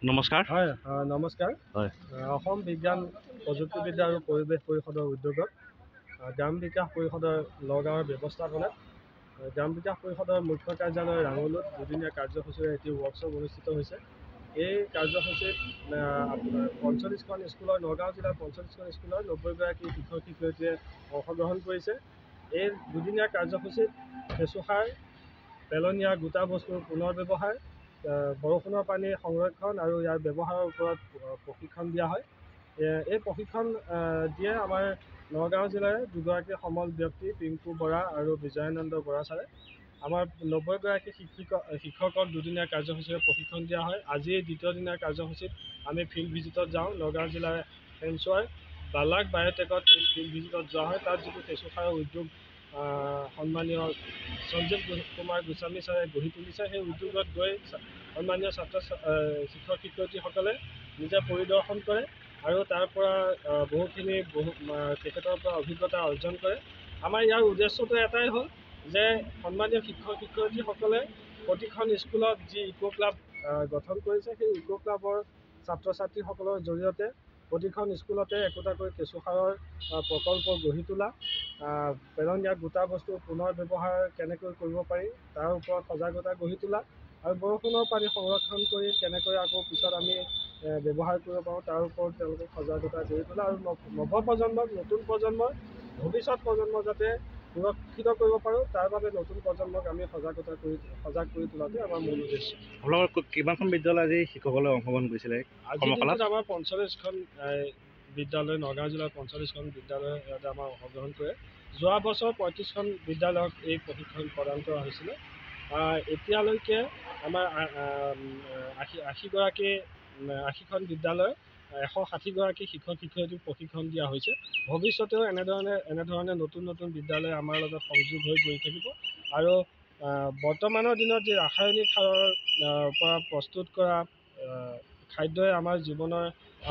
নমস্কাৰ। হয় নমস্কাৰ। হয়। অসম বিজ্ঞান প্ৰযুক্তিবিদ্যা আৰু পৰিৱেশ পৰিষদৰ উদ্যোগত গ্ৰাম বিকাশ পৰিষদৰ নগাঁৱৰ ব্যৱস্থাপনাত গ্ৰাম বিকাশ পৰিষদৰ মুখ্য কাৰ্যালয় ৰাঙলুত দুদিনীয়া কাৰ্যসূচীৰে এটি ৱৰ্কশ্বপ অনুষ্ঠিত হৈছে। এই কাৰ্যসূচীত ৪৫খন স্কুলৰ নগাঁও জিলাৰ ৪৫খন স্কুলৰ ৯০গৰাকী শিক্ষক শিক্ষয়িত্ৰীয়ে অংশগ্ৰহণ কৰিছে। এই দুদিনীয়া কাৰ্যসূচীত কেঁচুসাৰ, পেলনীয়া গোটা বস্তুৰ পুনৰ ব্যৱহাৰ, বৰষুণৰ পানী সংৰক্ষণ আৰু ইয়াৰ ব্যৱহাৰৰ ওপৰত প্ৰশিক্ষণ দিয়া হয়। এই প্ৰশিক্ষণ দিয়ে আমাৰ নগাঁও জিলাৰ দুগৰাকী সমল ব্যক্তি পিংকু বৰা আৰু বিজয়ানন্দ বৰা ছাৰে। আমাৰ ৯০গৰাকী শিক্ষকক দুদিনীয়া কাৰ্যসূচীৰে প্ৰশিক্ষণ দিয়া হয়। আজি দ্বিতীয় দিনীয়া কাৰ্যসূচীত আমি ফিল্ড ভিজিটত যাওঁ। নগাঁও জিলাৰ পেঞ্চুৱাৰ বালাক বায়'টেকত এই ফিল্ড ভিজিটত যোৱা হয়। তাত যিটো কেঁচুসাৰৰ উদ্যোগ সন্মানীয় সঞ্জীৱ কুমাৰ গোস্বামী ছাৰে গঢ়ি তুলিছে, সেই উদ্যোগত গৈ সন্মানীয় শিক্ষক শিক্ষয়িত্ৰীসকলে নিজে পৰিদৰ্শন কৰে আৰু তাৰ পৰা বহুখিনি তেখেতৰ পৰা অভিজ্ঞতা অৰ্জন কৰে। আমাৰ ইয়াৰ উদ্দেশ্যটো এটাই হ'ল যে সন্মানীয় শিক্ষক শিক্ষয়িত্ৰীসকলে প্ৰতিখন স্কুলত যি ইক' ক্লাব গঠন কৰিছে, সেই ইক' ক্লাবৰ ছাত্ৰ ছাত্ৰীসকলৰ জৰিয়তে প্ৰতিখন স্কুলতে একোটাকৈ কেঁচুসাৰৰ প্ৰকল্প গঢ়ি তোলা, পেলনীয়া গোটা বস্তু পুনৰ ব্যৱহাৰ কেনেকৈ কৰিব পাৰি তাৰ ওপৰত সজাগতা গঢ়ি তোলা আৰু বৰষুণৰ পানী সংৰক্ষণ কৰি কেনেকৈ আকৌ পিছত আমি ব্যৱহাৰ কৰিব পাৰোঁ তাৰ ওপৰত তেওঁলোকক সজাগতা গঢ়ি তোলা আৰু নৱপ্ৰজন্মক নতুন প্ৰজন্মৰ ভৱিষ্যত প্ৰজন্ম যাতে সুৰক্ষিত কৰিব পাৰোঁ তাৰ বাবে নতুন প্ৰজন্মক আমি সজাগ কৰি তোলাটো আমাৰ মূল উদ্দেশ্য। আপোনালোকৰ কিমানখন বিদ্যালয় আজি শিক্ষকসকলে অংশগ্ৰহণ কৰিছিলে? আজিৰ দিনটোত আমাৰ ৪৫খন বিদ্যালয়, নগাঁও জিলাৰ ৪৫খন বিদ্যালয়ে ইয়াতে আমাৰ অংশগ্ৰহণ কৰে। যোৱা বছৰ ৩৫খন বিদ্যালয়ক এই প্ৰশিক্ষণ প্ৰদান কৰা হৈছিলে। এতিয়ালৈকে আমাৰ ৮০খন বিদ্যালয় ১৬০গৰাকী শিক্ষক শিক্ষয়িত্ৰীক প্ৰশিক্ষণ দিয়া হৈছে। ভৱিষ্যতেও এনেধৰণে নতুন নতুন বিদ্যালয় আমাৰ লগত সংযোগ হৈ গৈ থাকিব আৰু বৰ্তমানৰ দিনত যি ৰাসায়নিক সাৰৰ পৰা প্ৰস্তুত কৰা খাদ্যই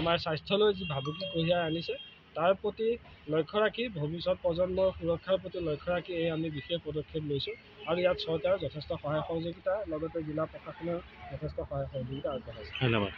আমাৰ স্বাস্থ্যলৈ যি ভাবুকি কঢ়িয়াই আনিছে তাৰ প্ৰতি লক্ষ্য ৰাখি ভৱিষ্যত প্ৰজন্মৰ সুৰক্ষাৰ প্ৰতি লক্ষ্য ৰাখি আমি বিশেষ পদক্ষেপ লৈছোঁ আৰু ইয়াত চৰকাৰে যথেষ্ট সহায় সহযোগিতা লগতে জিলা প্ৰশাসনেও যথেষ্ট সহায় সহযোগিতা আগবঢ়াইছে। ধন্যবাদ।